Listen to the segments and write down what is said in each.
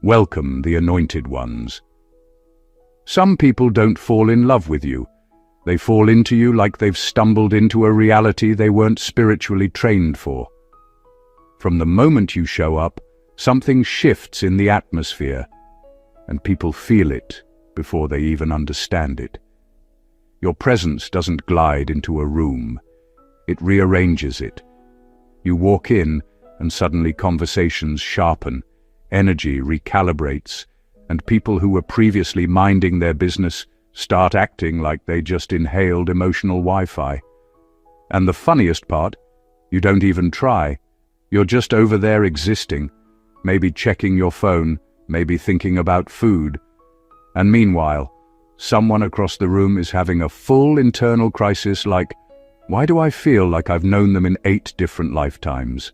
Welcome the anointed ones. Some people don't fall in love with you. They fall into you like they've stumbled into a reality they weren't spiritually trained for. From the moment you show up, something shifts in the atmosphere, and people feel it before they even understand it. Your presence doesn't glide into a room. It rearranges it. You walk in, and suddenly conversations sharpen, energy recalibrates, and people who were previously minding their business start acting like they just inhaled emotional Wi-Fi. And the funniest part, you don't even try. You're just over there existing, maybe checking your phone, maybe thinking about food. And meanwhile, someone across the room is having a full internal crisis like, why do I feel like I've known them in 8 different lifetimes?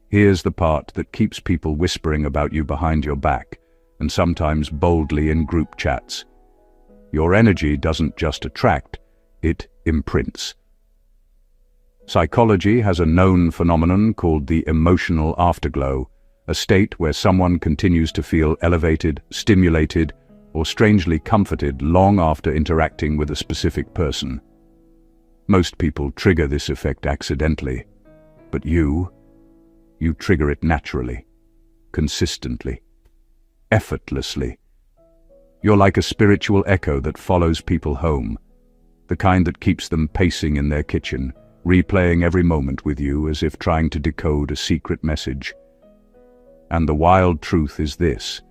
Here's the part that keeps people whispering about you behind your back, and sometimes boldly in group chats. Your energy doesn't just attract, it imprints. Psychology has a known phenomenon called the emotional afterglow, a state where someone continues to feel elevated, stimulated, or strangely comforted long after interacting with a specific person. Most people trigger this effect accidentally, but you trigger it naturally, consistently, effortlessly. You're like a spiritual echo that follows people home, the kind that keeps them pacing in their kitchen, replaying every moment with you as if trying to decode a secret message. And the wild truth is this: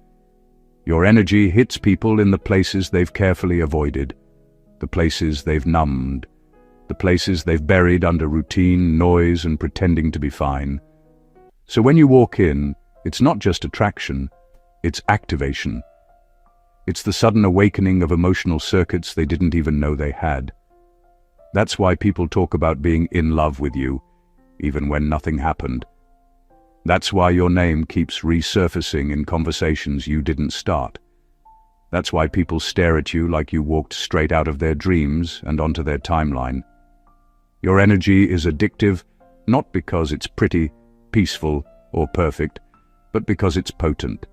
your energy hits people in the places they've carefully avoided, the places they've numbed, the places they've buried under routine, noise, and pretending to be fine. So when you walk in, it's not just attraction, it's activation. It's the sudden awakening of emotional circuits they didn't even know they had. That's why people talk about being in love with you, even when nothing happened. That's why your name keeps resurfacing in conversations you didn't start. That's why people stare at you like you walked straight out of their dreams and onto their timeline. Your energy is addictive, not because it's pretty, peaceful, or perfect, but because it's potent.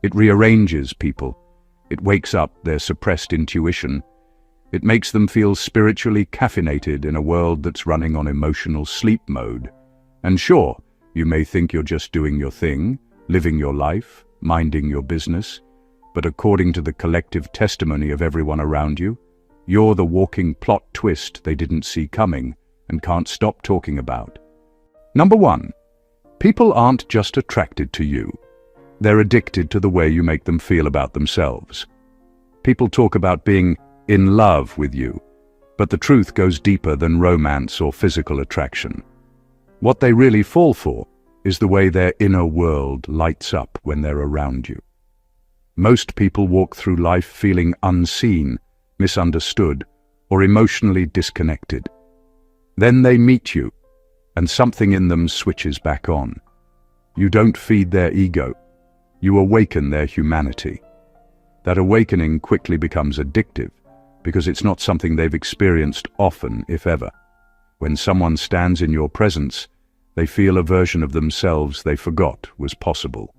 It rearranges people. It wakes up their suppressed intuition. It makes them feel spiritually caffeinated in a world that's running on emotional sleep mode. And sure, you may think you're just doing your thing, living your life, minding your business, but according to the collective testimony of everyone around you, you're the walking plot twist they didn't see coming and can't stop talking about. Number 1. People aren't just attracted to you. They're addicted to the way you make them feel about themselves. People talk about being in love with you, but the truth goes deeper than romance or physical attraction. What they really fall for is the way their inner world lights up when they're around you. Most people walk through life feeling unseen, misunderstood, or emotionally disconnected. Then they meet you, and something in them switches back on. You don't feed their ego. You awaken their humanity. That awakening quickly becomes addictive, because it's not something they've experienced often, if ever. When someone stands in your presence, they feel a version of themselves they forgot was possible.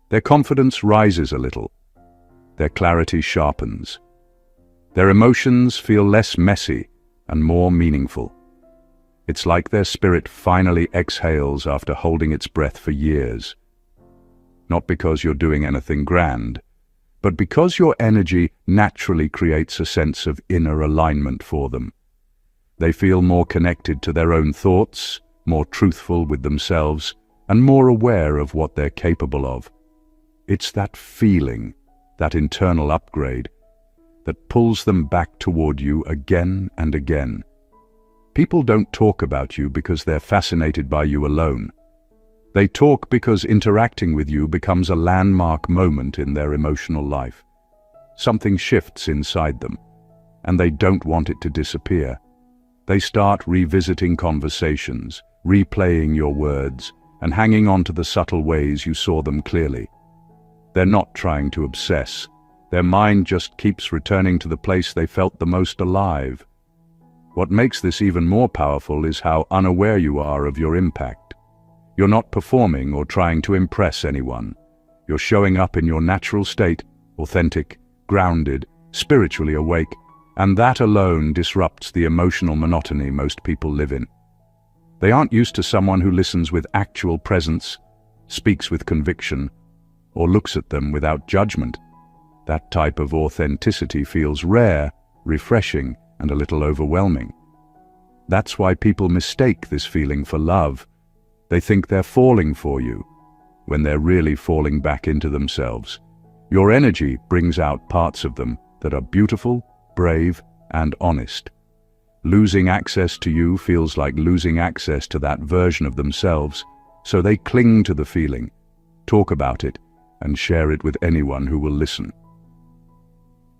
Their confidence rises a little. Their clarity sharpens. Their emotions feel less messy and more meaningful. It's like their spirit finally exhales after holding its breath for years. Not because you're doing anything grand, but because your energy naturally creates a sense of inner alignment for them. They feel more connected to their own thoughts, more truthful with themselves, and more aware of what they're capable of. It's that feeling, that internal upgrade, that pulls them back toward you again and again. People don't talk about you because they're fascinated by you alone. They talk because interacting with you becomes a landmark moment in their emotional life. Something shifts inside them, and they don't want it to disappear. They start revisiting conversations, replaying your words, and hanging on to the subtle ways you saw them clearly. They're not trying to obsess. Their mind just keeps returning to the place they felt the most alive. What makes this even more powerful is how unaware you are of your impact. You're not performing or trying to impress anyone. You're showing up in your natural state, authentic, grounded, spiritually awake, and that alone disrupts the emotional monotony most people live in. They aren't used to someone who listens with actual presence, speaks with conviction, or looks at them without judgment. That type of authenticity feels rare, refreshing, and a little overwhelming. That's why people mistake this feeling for love. They think they're falling for you, when they're really falling back into themselves. Your energy brings out parts of them that are beautiful, brave, and honest. Losing access to you feels like losing access to that version of themselves, so they cling to the feeling, talk about it, and share it with anyone who will listen.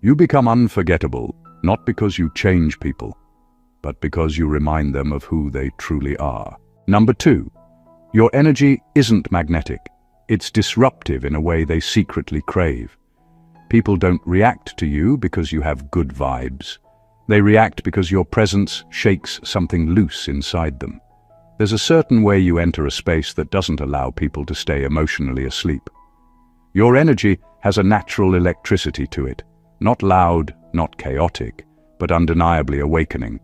You become unforgettable, not because you change people, but because you remind them of who they truly are. Number 2, your energy isn't magnetic. It's disruptive in a way they secretly crave. People don't react to you because you have good vibes. They react because your presence shakes something loose inside them. There's a certain way you enter a space that doesn't allow people to stay emotionally asleep. Your energy has a natural electricity to it, not loud, not chaotic, but undeniably awakening.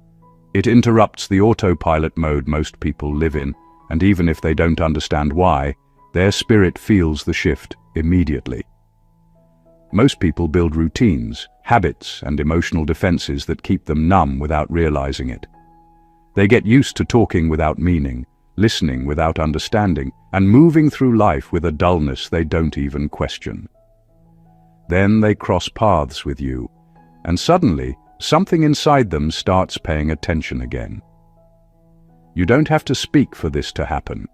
It interrupts the autopilot mode most people live in, and even if they don't understand why, their spirit feels the shift immediately. Most people build routines, habits, and emotional defenses that keep them numb without realizing it. They get used to talking without meaning, listening without understanding, and moving through life with a dullness they don't even question. Then they cross paths with you, and suddenly, something inside them starts paying attention again. You don't have to speak for this to happen.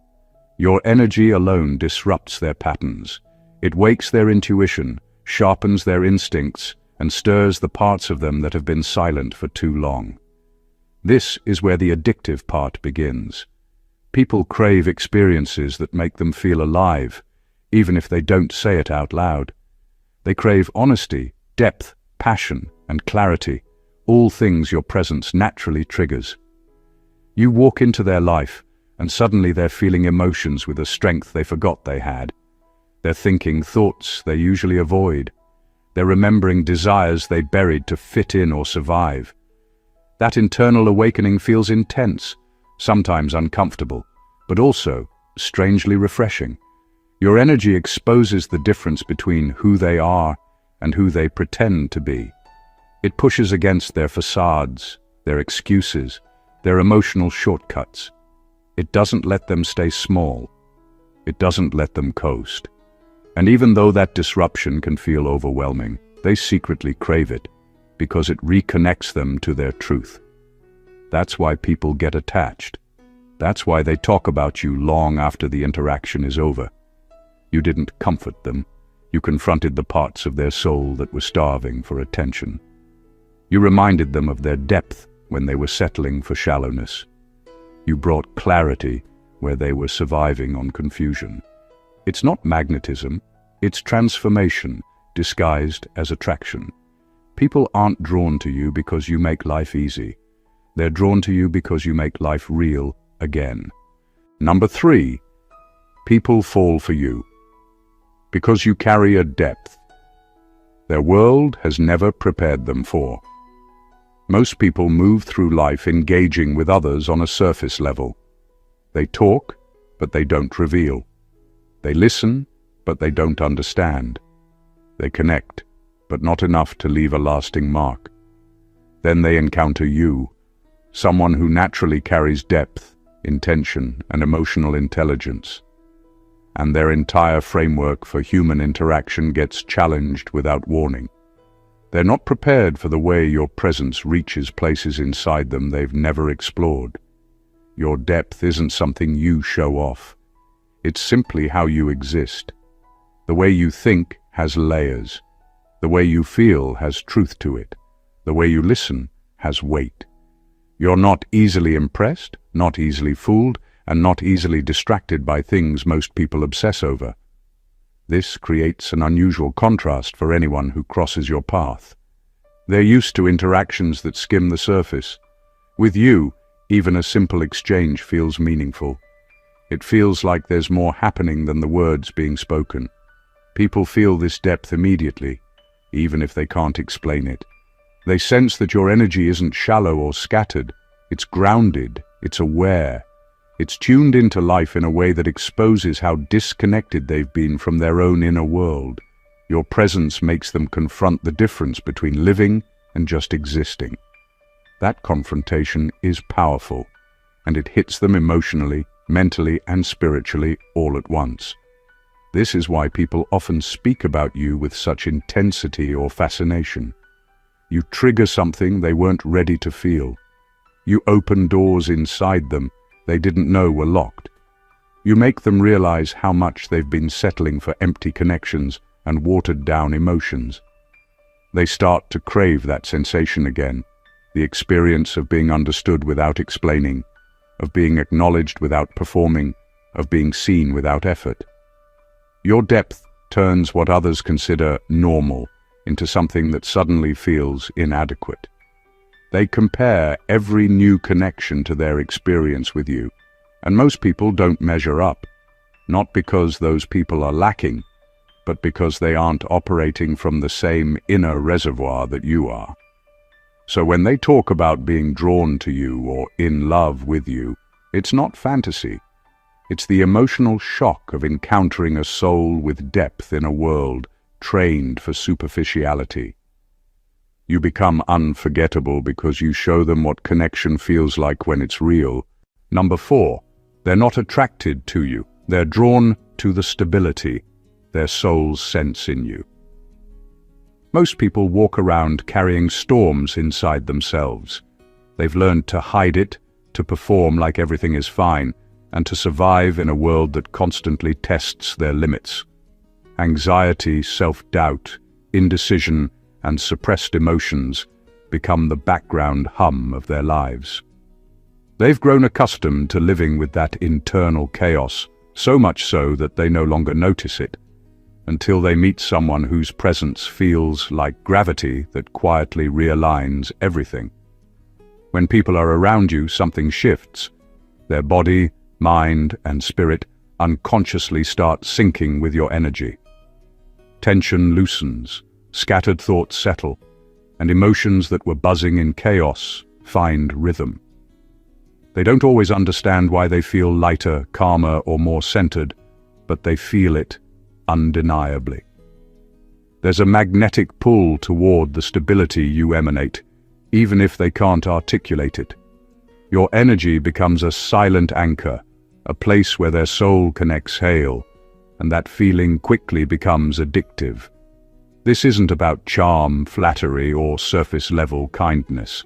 Your energy alone disrupts their patterns. It wakes their intuition, sharpens their instincts, and stirs the parts of them that have been silent for too long. This is where the addictive part begins. People crave experiences that make them feel alive, even if they don't say it out loud. They crave honesty, depth, passion, and clarity, all things your presence naturally triggers. You walk into their life, and suddenly they're feeling emotions with a strength they forgot they had. They're thinking thoughts they usually avoid. They're remembering desires they buried to fit in or survive. That internal awakening feels intense, sometimes uncomfortable, but also strangely refreshing. Your energy exposes the difference between who they are and who they pretend to be. It pushes against their facades, their excuses, their emotional shortcuts. It doesn't let them stay small. It doesn't let them coast. And even though that disruption can feel overwhelming, they secretly crave it, because it reconnects them to their truth. That's why people get attached. That's why they talk about you long after the interaction is over. You didn't comfort them. You confronted the parts of their soul that were starving for attention. You reminded them of their depth when they were settling for shallowness. You brought clarity where they were surviving on confusion. It's not magnetism, it's transformation disguised as attraction. People aren't drawn to you because you make life easy. They're drawn to you because you make life real again. Number 3, people fall for you because you carry a depth their world has never prepared them for. Most people move through life engaging with others on a surface level. They talk, but they don't reveal. They listen, but they don't understand. They connect, but not enough to leave a lasting mark. Then they encounter you, someone who naturally carries depth, intention, and emotional intelligence. And their entire framework for human interaction gets challenged without warning. They're not prepared for the way your presence reaches places inside them they've never explored. Your depth isn't something you show off. It's simply how you exist. The way you think has layers. The way you feel has truth to it. The way you listen has weight. You're not easily impressed, not easily fooled, and not easily distracted by things most people obsess over. This creates an unusual contrast for anyone who crosses your path. They're used to interactions that skim the surface. With you, even a simple exchange feels meaningful. It feels like there's more happening than the words being spoken. People feel this depth immediately, even if they can't explain it. They sense that your energy isn't shallow or scattered. It's grounded, it's aware. It's tuned into life in a way that exposes how disconnected they've been from their own inner world. Your presence makes them confront the difference between living and just existing. That confrontation is powerful, and it hits them emotionally, mentally, and spiritually all at once. This is why people often speak about you with such intensity or fascination. You trigger something they weren't ready to feel. You open doors inside them they didn't know were locked. You make them realize how much they've been settling for empty connections and watered-down emotions. They start to crave that sensation again, the experience of being understood without explaining, of being acknowledged without performing, of being seen without effort. Your depth turns what others consider normal into something that suddenly feels inadequate. They compare every new connection to their experience with you, and most people don't measure up, not because those people are lacking, but because they aren't operating from the same inner reservoir that you are. So when they talk about being drawn to you or in love with you, it's not fantasy. It's the emotional shock of encountering a soul with depth in a world trained for superficiality. You become unforgettable because you show them what connection feels like when it's real. Number 4, they're not attracted to you. They're drawn to the stability their souls sense in you. Most people walk around carrying storms inside themselves. They've learned to hide it, to perform like everything is fine, and to survive in a world that constantly tests their limits. Anxiety, self-doubt, indecision, and suppressed emotions become the background hum of their lives. They've grown accustomed to living with that internal chaos, so much so that they no longer notice it, until they meet someone whose presence feels like gravity that quietly realigns everything. When people are around you, something shifts. Their body, mind, and spirit unconsciously start syncing with your energy. Tension loosens, scattered thoughts settle, and emotions that were buzzing in chaos find rhythm. They don't always understand why they feel lighter, calmer, or more centered, but they feel it undeniably. There's a magnetic pull toward the stability you emanate, even if they can't articulate it. Your energy becomes a silent anchor, a place where their soul can exhale, and that feeling quickly becomes addictive. This isn't about charm, flattery, or surface-level kindness.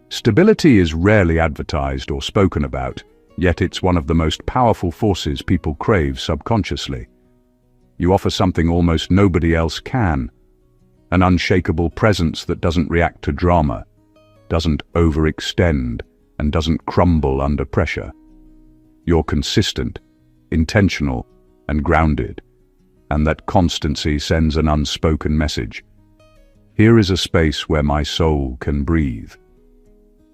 Stability is rarely advertised or spoken about, yet it's one of the most powerful forces people crave subconsciously. You offer something almost nobody else can, an unshakable presence that doesn't react to drama, doesn't overextend, and doesn't crumble under pressure. You're consistent, intentional, and grounded, and that constancy sends an unspoken message. Here is a space where my soul can breathe.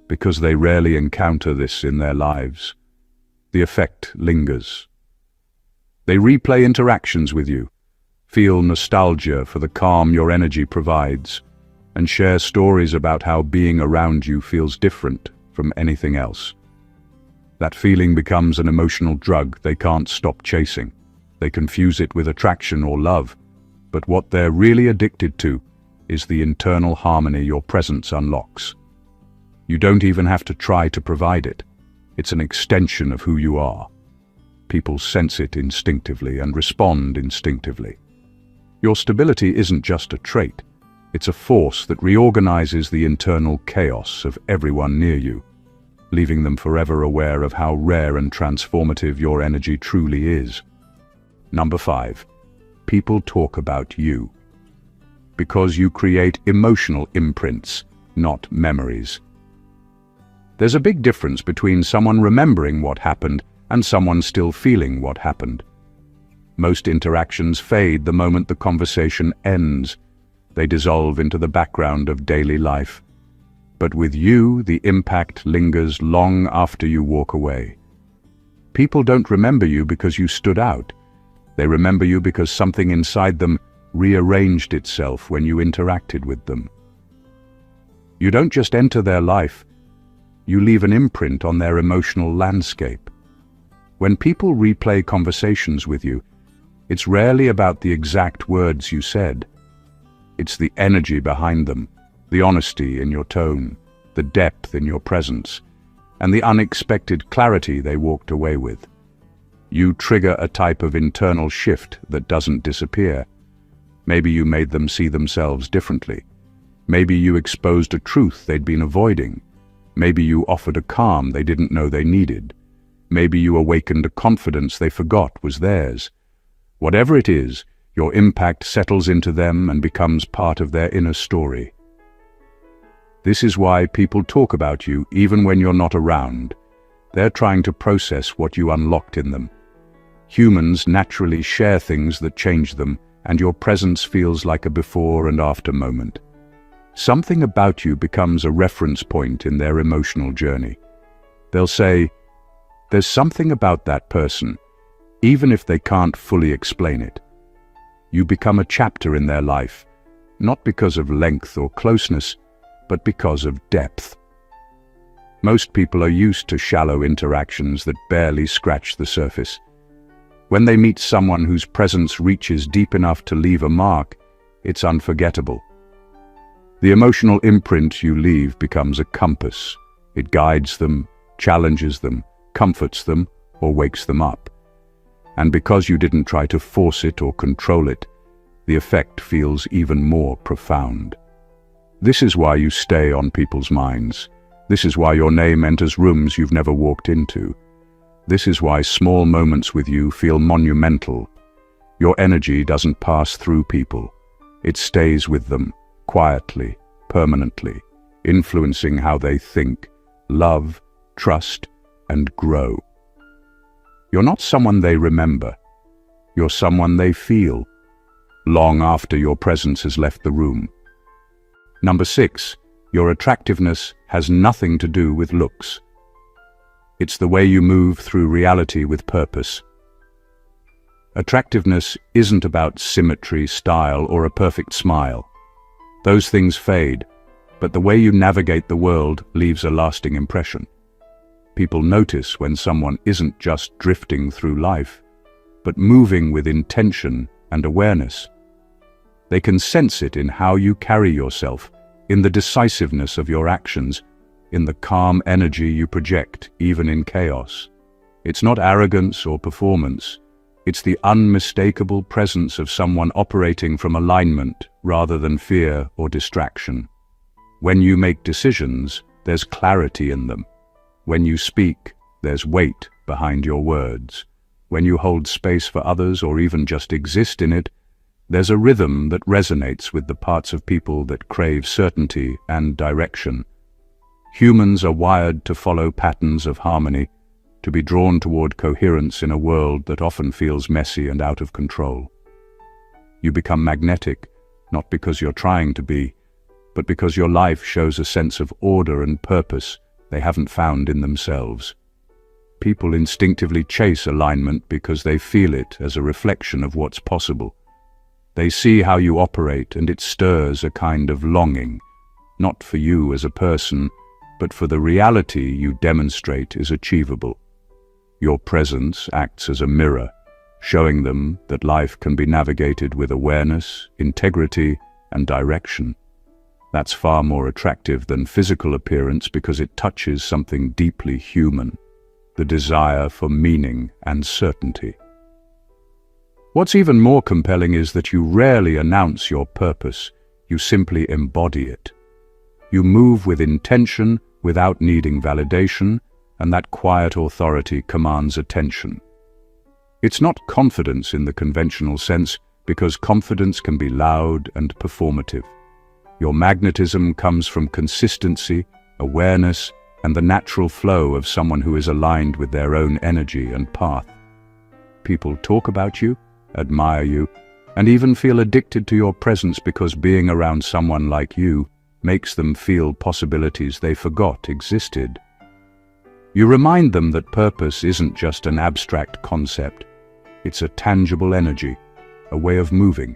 Because they rarely encounter this in their lives, the effect lingers. They replay interactions with you, feel nostalgia for the calm your energy provides, and share stories about how being around you feels different from anything else. That feeling becomes an emotional drug they can't stop chasing. They confuse it with attraction or love, but what they're really addicted to is the internal harmony your presence unlocks. You don't even have to try to provide it. It's an extension of who you are. People sense it instinctively and respond instinctively. Your stability isn't just a trait. It's a force that reorganizes the internal chaos of everyone near you, leaving them forever aware of how rare and transformative your energy truly is. Number 5. People talk about you. Because you create emotional imprints, not memories. There's a big difference between someone remembering what happened and someone still feeling what happened. Most interactions fade the moment the conversation ends. They dissolve into the background of daily life. But with you, the impact lingers long after you walk away. People don't remember you because you stood out. They remember you because something inside them rearranged itself when you interacted with them. You don't just enter their life, you leave an imprint on their emotional landscape. When people replay conversations with you, it's rarely about the exact words you said. It's the energy behind them, the honesty in your tone, the depth in your presence, and the unexpected clarity they walked away with. You trigger a type of internal shift that doesn't disappear. Maybe you made them see themselves differently. Maybe you exposed a truth they'd been avoiding. Maybe you offered a calm they didn't know they needed. Maybe you awakened a confidence they forgot was theirs. Whatever it is, your impact settles into them and becomes part of their inner story. This is why people talk about you even when you're not around. They're trying to process what you unlocked in them. Humans naturally share things that change them, and your presence feels like a before and after moment. Something about you becomes a reference point in their emotional journey. They'll say, "There's something about that person," even if they can't fully explain it. You become a chapter in their life, not because of length or closeness, but because of depth. Most people are used to shallow interactions that barely scratch the surface. When they meet someone whose presence reaches deep enough to leave a mark, it's unforgettable. The emotional imprint you leave becomes a compass. It guides them, challenges them, comforts them, or wakes them up. And because you didn't try to force it or control it, the effect feels even more profound. This is why you stay on people's minds. This is why your name enters rooms you've never walked into. This is why small moments with you feel monumental. Your energy doesn't pass through people. It stays with them, quietly, permanently, influencing how they think, love, trust, and grow. You're not someone they remember. You're someone they feel, long after your presence has left the room. Number 6, your attractiveness has nothing to do with looks. It's the way you move through reality with purpose. Attractiveness isn't about symmetry, style, or a perfect smile. Those things fade, but the way you navigate the world leaves a lasting impression. People notice when someone isn't just drifting through life, but moving with intention and awareness. They can sense it in how you carry yourself, in the decisiveness of your actions, in the calm energy you project, even in chaos. It's not arrogance or performance. It's the unmistakable presence of someone operating from alignment rather than fear or distraction. When you make decisions, there's clarity in them. When you speak, there's weight behind your words. When you hold space for others or even just exist in it, there's a rhythm that resonates with the parts of people that crave certainty and direction. Humans are wired to follow patterns of harmony, to be drawn toward coherence in a world that often feels messy and out of control. You become magnetic, not because you're trying to be, but because your life shows a sense of order and purpose they haven't found in themselves. People instinctively chase alignment because they feel it as a reflection of what's possible. They see how you operate and it stirs a kind of longing, not for you as a person, but for the reality you demonstrate is achievable. Your presence acts as a mirror, showing them that life can be navigated with awareness, integrity, and direction. That's far more attractive than physical appearance because it touches something deeply human, the desire for meaning and certainty. What's even more compelling is that you rarely announce your purpose, you simply embody it. You move with intention without needing validation, and that quiet authority commands attention. It's not confidence in the conventional sense, because confidence can be loud and performative. Your magnetism comes from consistency, awareness, and the natural flow of someone who is aligned with their own energy and path. People talk about you, admire you, and even feel addicted to your presence because being around someone like you makes them feel possibilities they forgot existed. You remind them that purpose isn't just an abstract concept. It's a tangible energy, a way of moving,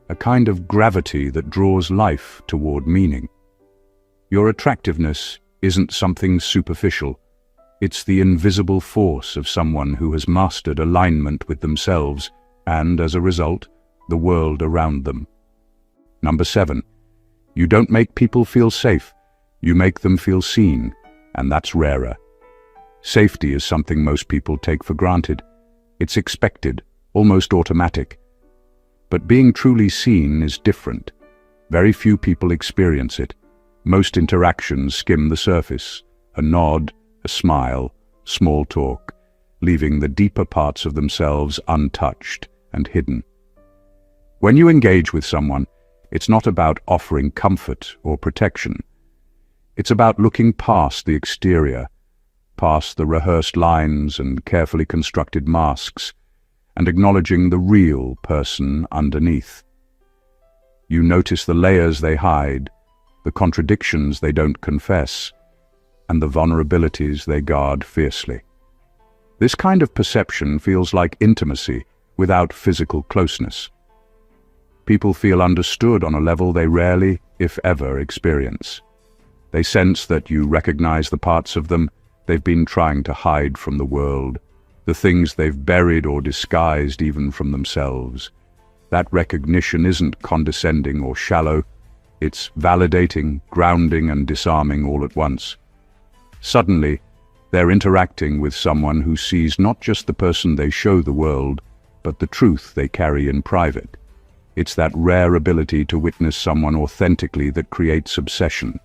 a kind of gravity that draws life toward meaning. Your attractiveness isn't something superficial. It's the invisible force of someone who has mastered alignment with themselves and, as a result, the world around them. Number 7. You don't make people feel safe. You make them feel seen, and that's rarer. Safety is something most people take for granted. It's expected, almost automatic. But being truly seen is different. Very few people experience it. Most interactions skim the surface, a nod, a smile, small talk, leaving the deeper parts of themselves untouched and hidden. When you engage with someone, it's not about offering comfort or protection. It's about looking past the exterior, past the rehearsed lines and carefully constructed masks, and acknowledging the real person underneath. You notice the layers they hide, the contradictions they don't confess, and the vulnerabilities they guard fiercely. This kind of perception feels like intimacy without physical closeness. People feel understood on a level they rarely, if ever, experience. They sense that you recognize the parts of them they've been trying to hide from the world, the things they've buried or disguised even from themselves. That recognition isn't condescending or shallow. It's validating, grounding, and disarming all at once. Suddenly, they're interacting with someone who sees not just the person they show the world, but the truth they carry in private. It's that rare ability to witness someone authentically that creates obsession.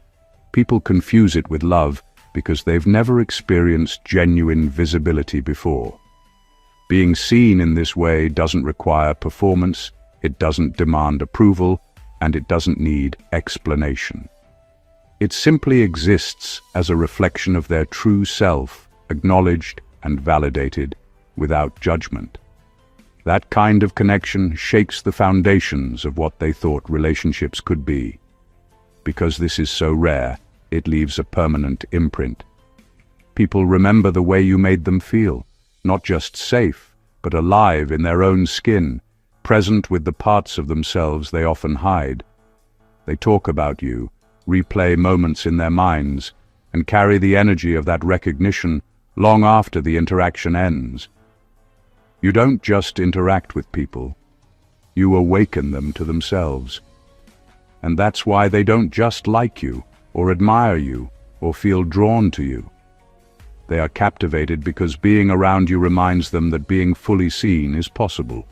People confuse it with love because they've never experienced genuine visibility before. Being seen in this way doesn't require performance, it doesn't demand approval, and it doesn't need explanation. It simply exists as a reflection of their true self, acknowledged and validated without judgment. That kind of connection shakes the foundations of what they thought relationships could be. Because this is so rare, it leaves a permanent imprint. People remember the way you made them feel, not just safe, but alive in their own skin, present with the parts of themselves they often hide. They talk about you, replay moments in their minds, and carry the energy of that recognition long after the interaction ends. You don't just interact with people, you awaken them to themselves. And that's why they don't just like you, or admire you, or feel drawn to you. They are captivated because being around you reminds them that being fully seen is possible.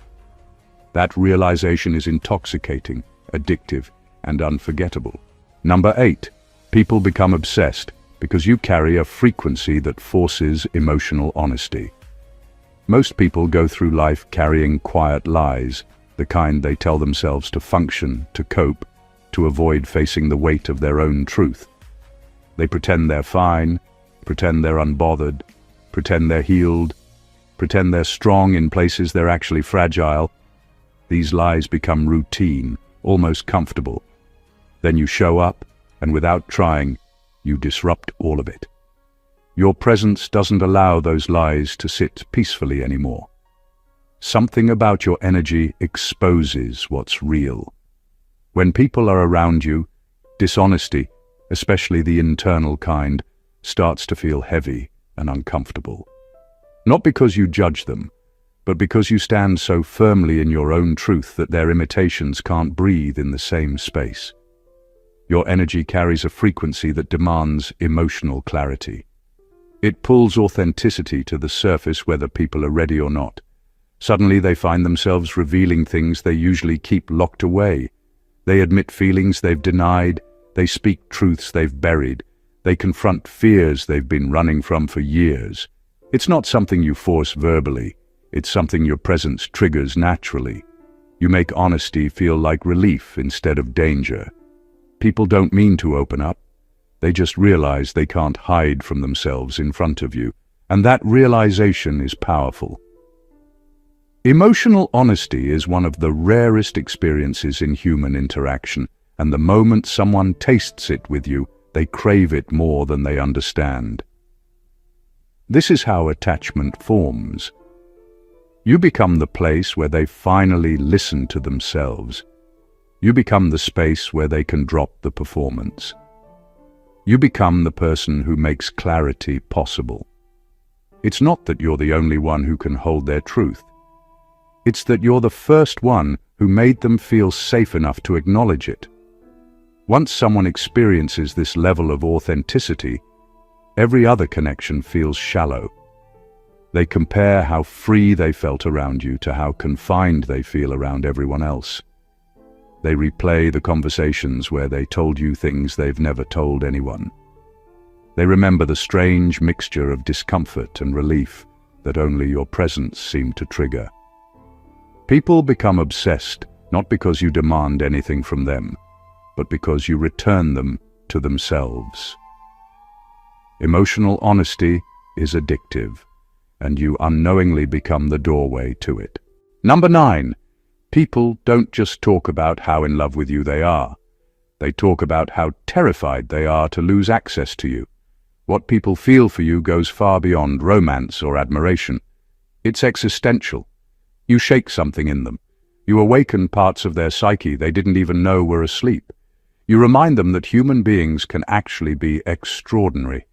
That realization is intoxicating, addictive, and unforgettable. Number 8. People become obsessed because you carry a frequency that forces emotional honesty. Most people go through life carrying quiet lies, the kind they tell themselves to function, to cope, to avoid facing the weight of their own truth. They pretend they're fine, pretend they're unbothered, pretend they're healed, pretend they're strong in places they're actually fragile. These lies become routine, almost comfortable. Then you show up, and without trying, you disrupt all of it. Your presence doesn't allow those lies to sit peacefully anymore. Something about your energy exposes what's real. When people are around you, dishonesty, especially the internal kind, starts to feel heavy and uncomfortable. Not because you judge them, but because you stand so firmly in your own truth that their imitations can't breathe in the same space. Your energy carries a frequency that demands emotional clarity. It pulls authenticity to the surface whether people are ready or not. Suddenly they find themselves revealing things they usually keep locked away. They admit feelings they've denied, they speak truths they've buried, they confront fears they've been running from for years. It's not something you force verbally, it's something your presence triggers naturally. You make honesty feel like relief instead of danger. People don't mean to open up. They just realize they can't hide from themselves in front of you, and that realization is powerful. Emotional honesty is one of the rarest experiences in human interaction, and the moment someone tastes it with you, they crave it more than they understand. This is how attachment forms. You become the place where they finally listen to themselves. You become the space where they can drop the performance. You become the person who makes clarity possible. It's not that you're the only one who can hold their truth. It's that you're the first one who made them feel safe enough to acknowledge it. Once someone experiences this level of authenticity, every other connection feels shallow. They compare how free they felt around you to how confined they feel around everyone else. They replay the conversations where they told you things they've never told anyone. They remember the strange mixture of discomfort and relief that only your presence seemed to trigger. People become obsessed, not because you demand anything from them, but because you return them to themselves. Emotional honesty is addictive, and you unknowingly become the doorway to it. Number 9. People don't just talk about how in love with you they are. They talk about how terrified they are to lose access to you. What people feel for you goes far beyond romance or admiration. It's existential. You shake something in them. You awaken parts of their psyche they didn't even know were asleep. You remind them that human beings can actually be extraordinary,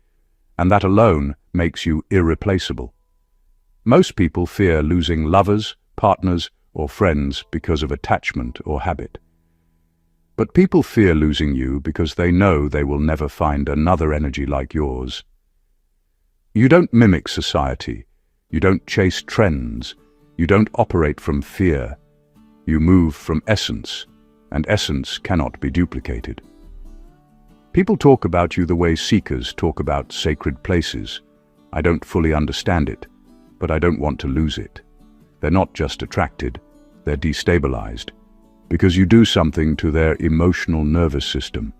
and that alone makes you irreplaceable. Most people fear losing lovers, partners, or friends because of attachment or habit. But people fear losing you because they know they will never find another energy like yours. You don't mimic society. You don't chase trends. You don't operate from fear. You move from essence, and essence cannot be duplicated. People talk about you the way seekers talk about sacred places. I don't fully understand it, but I don't want to lose it. They're not just attracted, they're destabilized. Because you do something to their emotional nervous system.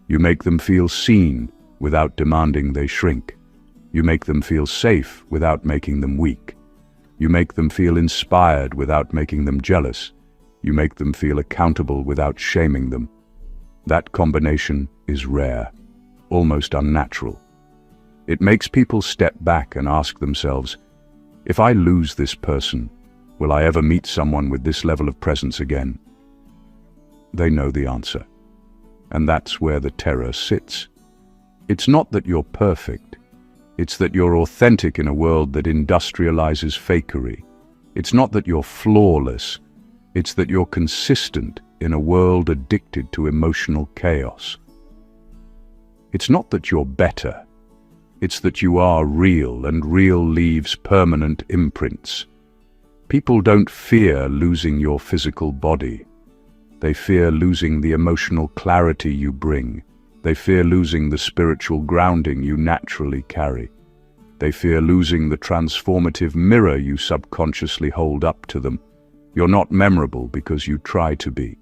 You make them feel seen without demanding they shrink. You make them feel safe without making them weak. You make them feel inspired without making them jealous. You make them feel accountable without shaming them. That combination is rare, almost unnatural. It makes people step back and ask themselves, if I lose this person, will I ever meet someone with this level of presence again? They know the answer. And that's where the terror sits. It's not that you're perfect. It's that you're authentic in a world that industrializes fakery. It's not that you're flawless. It's that you're consistent in a world addicted to emotional chaos. It's not that you're better. It's that you are real, and real leaves permanent imprints. People don't fear losing your physical body. They fear losing the emotional clarity you bring. They fear losing the spiritual grounding you naturally carry. They fear losing the transformative mirror you subconsciously hold up to them. You're not memorable because you try to be.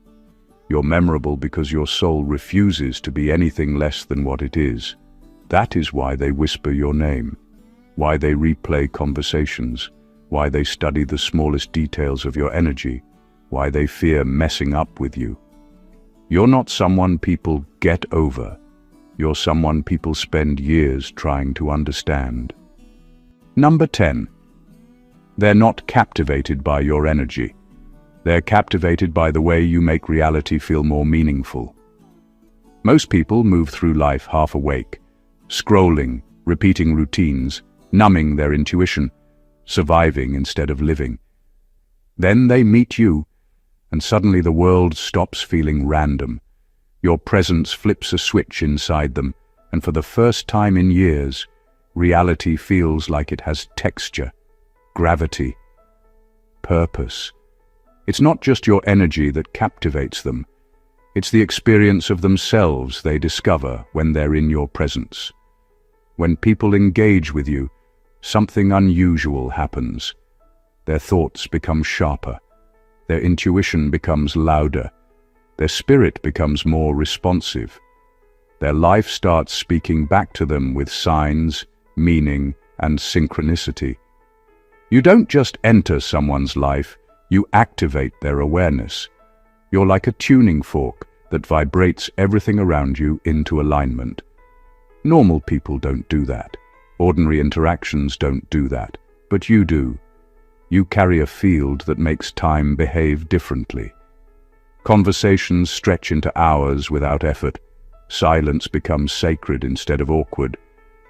You're memorable because your soul refuses to be anything less than what it is. That is why they whisper your name, why they replay conversations, why they study the smallest details of your energy, why they fear messing up with you. You're not someone people get over. You're someone people spend years trying to understand. Number 10. They're not captivated by your energy. They're captivated by the way you make reality feel more meaningful. Most people move through life half awake, scrolling, repeating routines, numbing their intuition, surviving instead of living. Then they meet you, and suddenly the world stops feeling random. Your presence flips a switch inside them, and for the first time in years, reality feels like it has texture, gravity, purpose. It's not just your energy that captivates them. It's the experience of themselves they discover when they're in your presence. When people engage with you, something unusual happens. Their thoughts become sharper. Their intuition becomes louder. Their spirit becomes more responsive. Their life starts speaking back to them with signs, meaning, and synchronicity. You don't just enter someone's life, you activate their awareness. You're like a tuning fork that vibrates everything around you into alignment. Normal people don't do that. Ordinary interactions don't do that, but you do. You carry a field that makes time behave differently. Conversations stretch into hours without effort. Silence becomes sacred instead of awkward,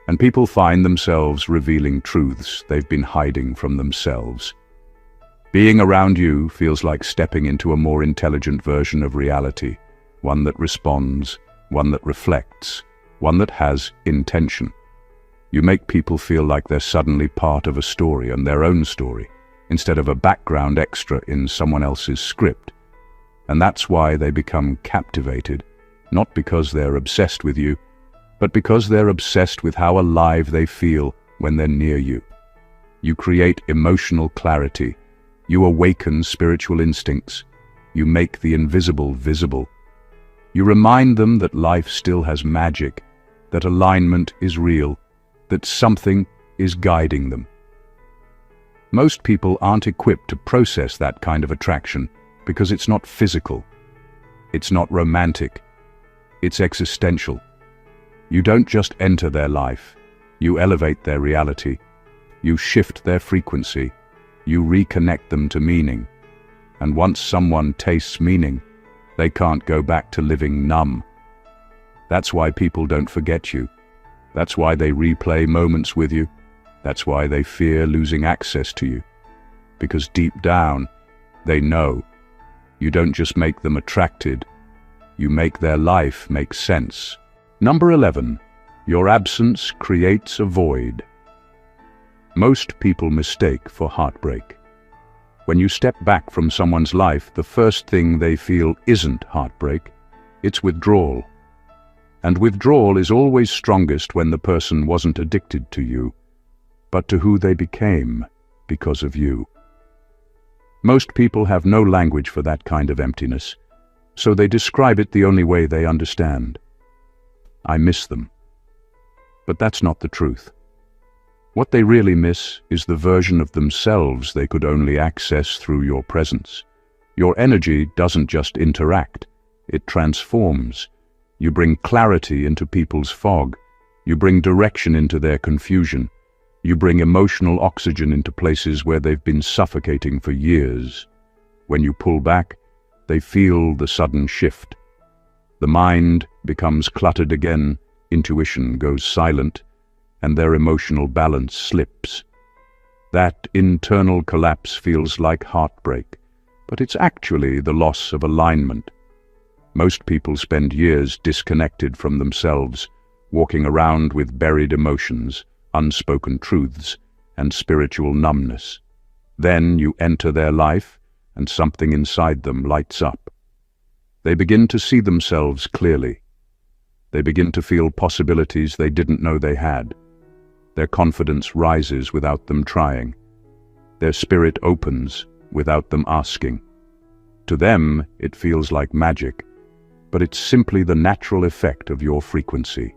and people find themselves revealing truths they've been hiding from themselves. Being around you feels like stepping into a more intelligent version of reality, one that responds, one that reflects, one that has intention. You make people feel like they're suddenly part of a story and their own story, instead of a background extra in someone else's script. And that's why they become captivated, not because they're obsessed with you, but because they're obsessed with how alive they feel when they're near you. You create emotional clarity. You awaken spiritual instincts. You make the invisible visible. You remind them that life still has magic, that alignment is real, that something is guiding them. Most people aren't equipped to process that kind of attraction because it's not physical. It's not romantic. It's existential. You don't just enter their life. You elevate their reality. You shift their frequency. You reconnect them to meaning. And once someone tastes meaning, they can't go back to living numb. That's why people don't forget you. That's why they replay moments with you. That's why they fear losing access to you. Because deep down, they know you don't just make them attracted, you make their life make sense. Number 11, your absence creates a void. Most people mistake for heartbreak. When you step back from someone's life, the first thing they feel isn't heartbreak, it's withdrawal. And withdrawal is always strongest when the person wasn't addicted to you, but to who they became because of you. Most people have no language for that kind of emptiness, so they describe it the only way they understand. I miss them. But that's not the truth. What they really miss is the version of themselves they could only access through your presence. Your energy doesn't just interact, it transforms. You bring clarity into people's fog. You bring direction into their confusion. You bring emotional oxygen into places where they've been suffocating for years. When you pull back, they feel the sudden shift. The mind becomes cluttered again, intuition goes silent, and their emotional balance slips. That internal collapse feels like heartbreak, but it's actually the loss of alignment. Most people spend years disconnected from themselves, walking around with buried emotions, unspoken truths, and spiritual numbness. Then you enter their life, and something inside them lights up. They begin to see themselves clearly. They begin to feel possibilities they didn't know they had. Their confidence rises without them trying. Their spirit opens without them asking. To them, it feels like magic, but it's simply the natural effect of your frequency.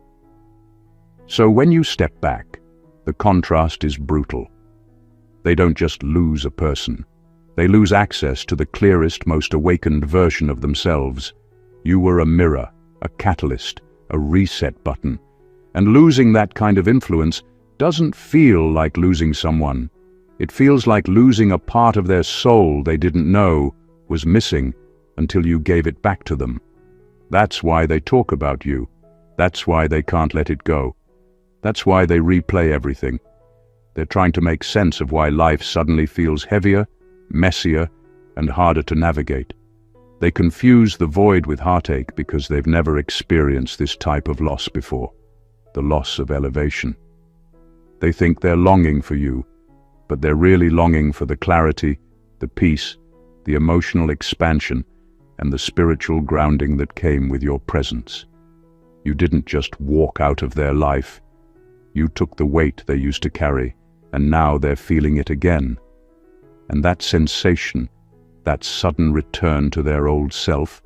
So when you step back, the contrast is brutal. They don't just lose a person. They lose access to the clearest, most awakened version of themselves. You were a mirror, a catalyst, a reset button. And losing that kind of influence doesn't feel like losing someone. It feels like losing a part of their soul they didn't know was missing until you gave it back to them. That's why they talk about you. That's why they can't let it go. That's why they replay everything. They're trying to make sense of why life suddenly feels heavier, messier, and harder to navigate. They confuse the void with heartache because they've never experienced this type of loss before, the loss of elevation. They think they're longing for you, but they're really longing for the clarity, the peace, the emotional expansion, and the spiritual grounding that came with your presence. You didn't just walk out of their life. You took the weight they used to carry, and now they're feeling it again. And that sensation, that sudden return to their old self,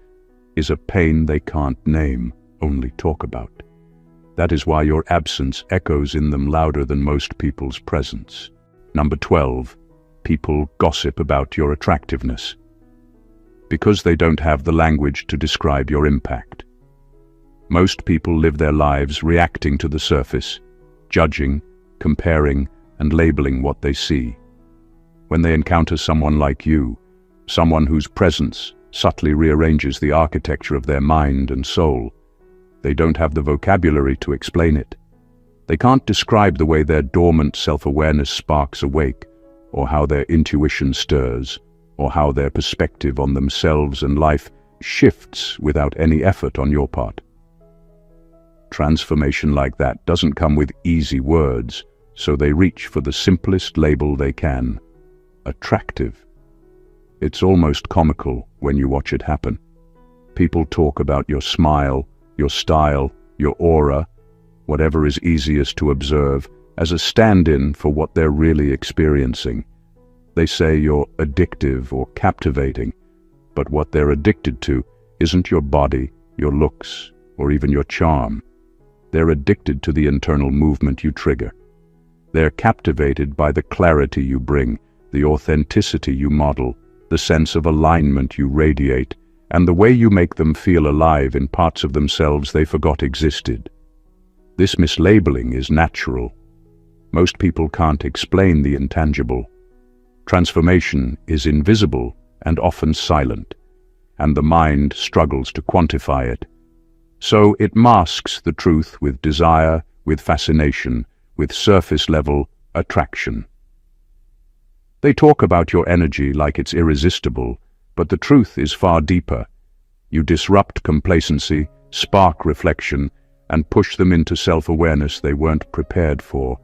is a pain they can't name, only talk about. That is why your absence echoes in them louder than most people's presence. Number 12, people gossip about your attractiveness. Because they don't have the language to describe your impact. Most people live their lives reacting to the surface, judging, comparing, and labeling what they see. when they encounter someone like you, someone whose presence subtly rearranges the architecture of their mind and soul. They don't have the vocabulary to explain it. They can't describe the way their dormant self-awareness sparks awake, or how their intuition stirs, or how their perspective on themselves and life shifts without any effort on your part. Transformation like that doesn't come with easy words, so they reach for the simplest label they can: attractive. It's almost comical when you watch it happen. People talk about your smile, your style, your aura, whatever is easiest to observe, as a stand-in for what they're really experiencing. They say you're addictive or captivating, but what they're addicted to isn't your body, your looks, or even your charm. They're addicted to the internal movement you trigger. They're captivated by the clarity you bring, the authenticity you model, the sense of alignment you radiate, and the way you make them feel alive in parts of themselves they forgot existed. This mislabeling is natural. Most people can't explain the intangible. Transformation is invisible and often silent, and the mind struggles to quantify it. So it masks the truth with desire, with fascination, with surface-level attraction. They talk about your energy like it's irresistible, but the truth is far deeper. You disrupt complacency, spark reflection, and push them into self-awareness they weren't prepared for.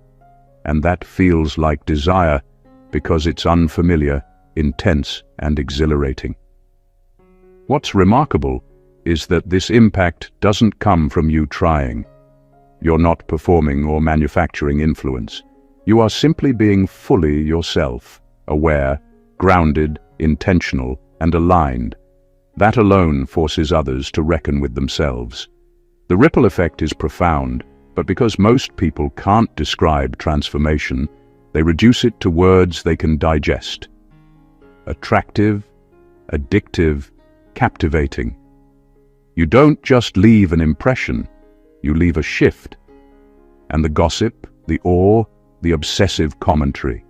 And that feels like desire because it's unfamiliar, intense, and exhilarating. What's remarkable is that this impact doesn't come from you trying. You're not performing or manufacturing influence. You are simply being fully yourself, aware, grounded, intentional, and aligned. That alone forces others to reckon with themselves. The ripple effect is profound, but because most people can't describe transformation, they reduce it to words they can digest. Attractive, addictive, captivating. You don't just leave an impression, you leave a shift. And the gossip, the awe, the obsessive commentary.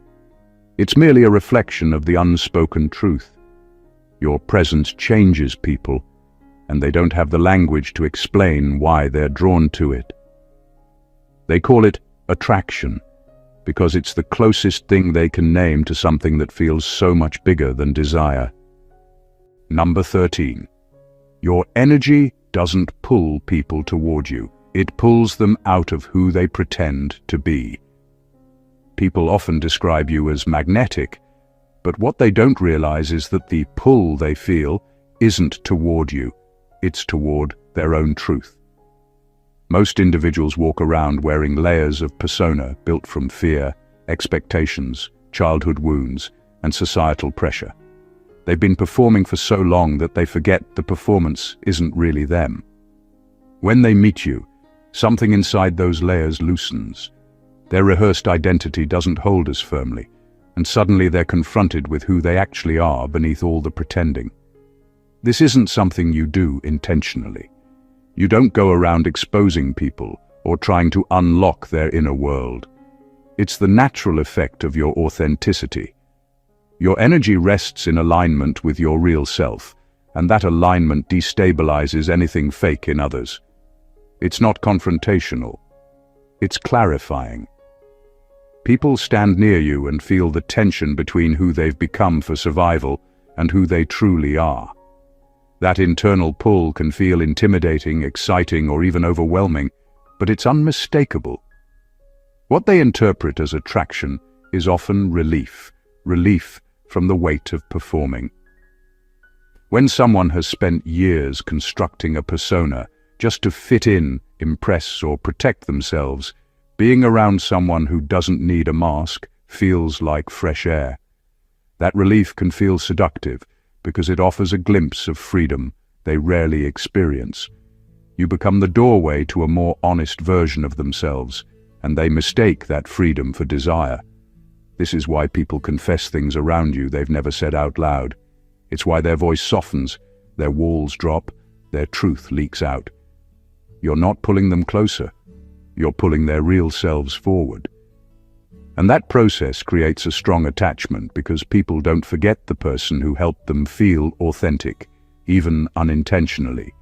It's merely a reflection of the unspoken truth. Your presence changes people, and they don't have the language to explain why they're drawn to it. They call it attraction, because it's the closest thing they can name to something that feels so much bigger than desire. Number 13. Your energy doesn't pull people toward you. It pulls them out of who they pretend to be. People often describe you as magnetic, but what they don't realize is that the pull they feel isn't toward you, it's toward their own truth. Most individuals walk around wearing layers of persona built from fear, expectations, childhood wounds, and societal pressure. They've been performing for so long that they forget the performance isn't really them. When they meet you, something inside those layers loosens. Their rehearsed identity doesn't hold as firmly, and suddenly they're confronted with who they actually are beneath all the pretending. This isn't something you do intentionally. You don't go around exposing people or trying to unlock their inner world. It's the natural effect of your authenticity. Your energy rests in alignment with your real self, and that alignment destabilizes anything fake in others. It's not confrontational. It's clarifying. People stand near you and feel the tension between who they've become for survival and who they truly are. That internal pull can feel intimidating, exciting, or even overwhelming, but it's unmistakable. What they interpret as attraction is often relief from the weight of performing. When someone has spent years constructing a persona just to fit in, impress, or protect themselves, being around someone who doesn't need a mask feels like fresh air. That relief can feel seductive because it offers a glimpse of freedom they rarely experience. You become the doorway to a more honest version of themselves, and they mistake that freedom for desire. This is why people confess things around you they've never said out loud. It's why their voice softens, their walls drop, their truth leaks out. You're not pulling them closer. You're pulling their real selves forward. And that process creates a strong attachment because people don't forget the person who helped them feel authentic, even unintentionally.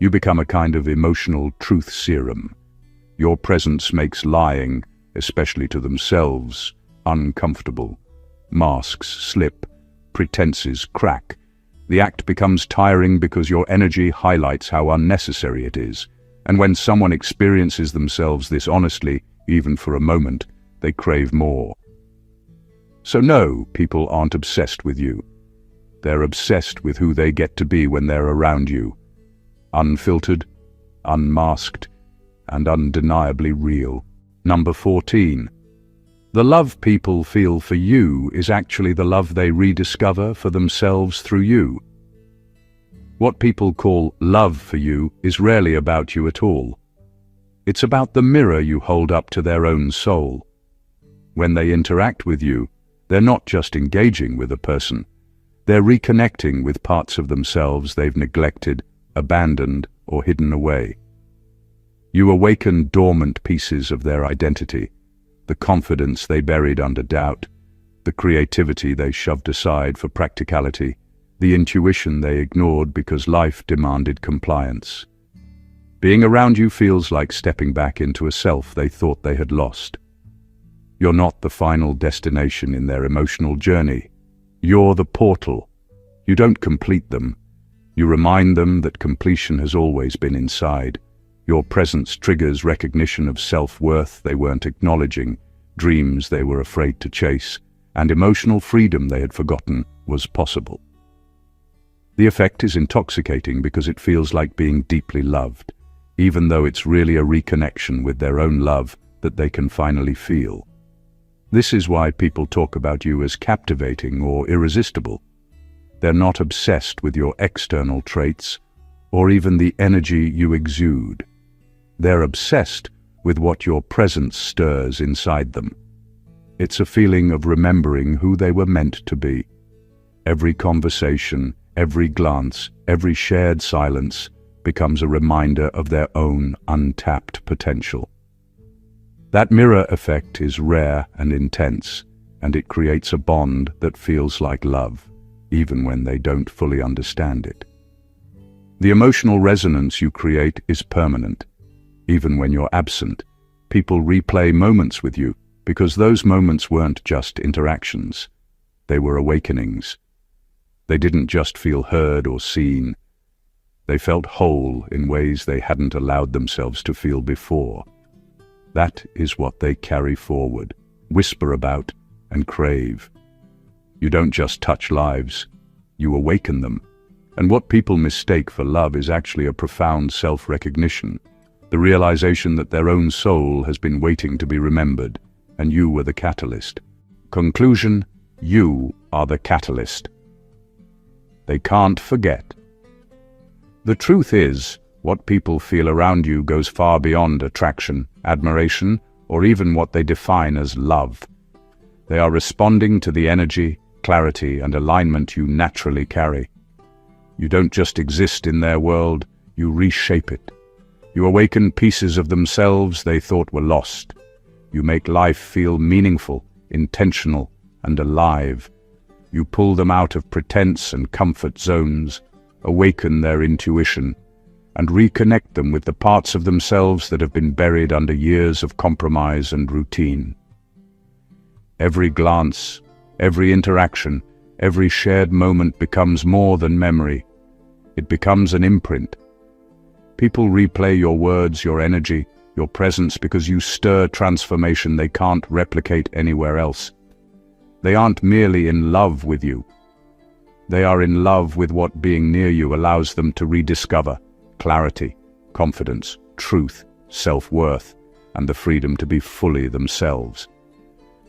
You become a kind of emotional truth serum. Your presence makes lying, especially to themselves, uncomfortable. Masks slip, pretenses crack. The act becomes tiring because your energy highlights how unnecessary it is. And when someone experiences themselves this honestly, even for a moment, they crave more. So no, people aren't obsessed with you. They're obsessed with who they get to be when they're around you. Unfiltered, unmasked, and undeniably real. Number 14. The love people feel for you is actually the love they rediscover for themselves through you. What people call love for you is rarely about you at all. It's about the mirror you hold up to their own soul. When they interact with you, they're not just engaging with a person. They're reconnecting with parts of themselves they've neglected, abandoned, or hidden away. You awaken dormant pieces of their identity, the confidence they buried under doubt, the creativity they shoved aside for practicality, the intuition they ignored because life demanded compliance. Being around you feels like stepping back into a self they thought they had lost. You're not the final destination in their emotional journey. You're the portal. You don't complete them. You remind them that completion has always been inside. Your presence triggers recognition of self-worth they weren't acknowledging, dreams they were afraid to chase, and emotional freedom they had forgotten was possible. The effect is intoxicating because it feels like being deeply loved, even though it's really a reconnection with their own love that they can finally feel. This is why people talk about you as captivating or irresistible. They're not obsessed with your external traits or even the energy you exude. They're obsessed with what your presence stirs inside them. It's a feeling of remembering who they were meant to be. Every conversation, every glance, every shared silence becomes a reminder of their own untapped potential. That mirror effect is rare and intense, and it creates a bond that feels like love, even when they don't fully understand it. The emotional resonance you create is permanent. Even when you're absent, people replay moments with you because those moments weren't just interactions. They were awakenings. They didn't just feel heard or seen. They felt whole in ways they hadn't allowed themselves to feel before. That is what they carry forward, whisper about, and crave. You don't just touch lives, you awaken them. And what people mistake for love is actually a profound self-recognition, the realization that their own soul has been waiting to be remembered, and you were the catalyst. Conclusion: you are the catalyst. They can't forget. The truth is, what people feel around you goes far beyond attraction, admiration, or even what they define as love. They are responding to the energy, clarity, and alignment you naturally carry. You don't just exist in their world, you reshape it. You awaken pieces of themselves they thought were lost. You make life feel meaningful, intentional, and alive. You pull them out of pretense and comfort zones, awaken their intuition, and reconnect them with the parts of themselves that have been buried under years of compromise and routine. Every glance, every interaction, every shared moment becomes more than memory. It becomes an imprint. People replay your words, your energy, your presence because you stir transformation they can't replicate anywhere else. They aren't merely in love with you. They are in love with what being near you allows them to rediscover: clarity, confidence, truth, self-worth, and the freedom to be fully themselves.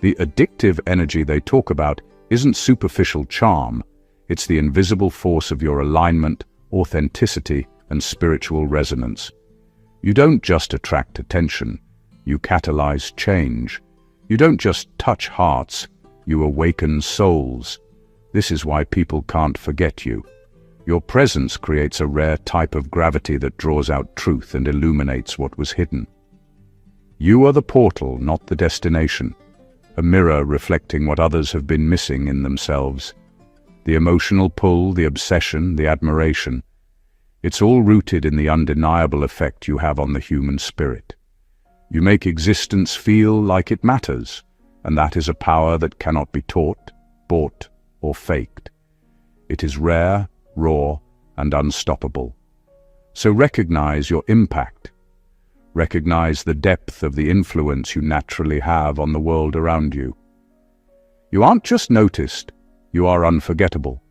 The addictive energy they talk about isn't superficial charm, it's the invisible force of your alignment, authenticity, and spiritual resonance. You don't just attract attention, you catalyze change. You don't just touch hearts, you awaken souls. This is why people can't forget you. Your presence creates a rare type of gravity that draws out truth and illuminates what was hidden. You are the portal, not the destination. a mirror reflecting what others have been missing in themselves. The emotional pull, the obsession, the admiration. It's all rooted in the undeniable effect you have on the human spirit. You make existence feel like it matters, and that is a power that cannot be taught, bought, or faked. It is rare, raw, and unstoppable. So recognize your impact. Recognize the depth of the influence you naturally have on the world around you. You aren't just noticed, you are unforgettable.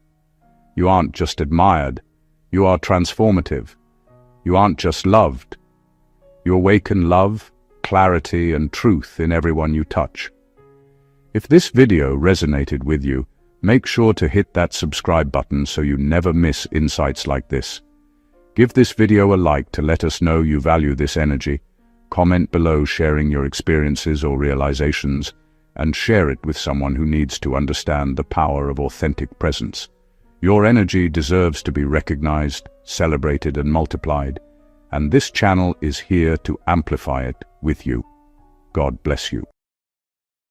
You aren't just admired, you are transformative. You aren't just loved. You awaken love, clarity, and truth in everyone you touch. If this video resonated with you, make sure to hit that subscribe button so you never miss insights like this. Give this video a like to let us know you value this energy. Comment below sharing your experiences or realizations, and share it with someone who needs to understand the power of authentic presence. Your energy deserves to be recognized, celebrated, and multiplied, and this channel is here to amplify it with you. God bless you.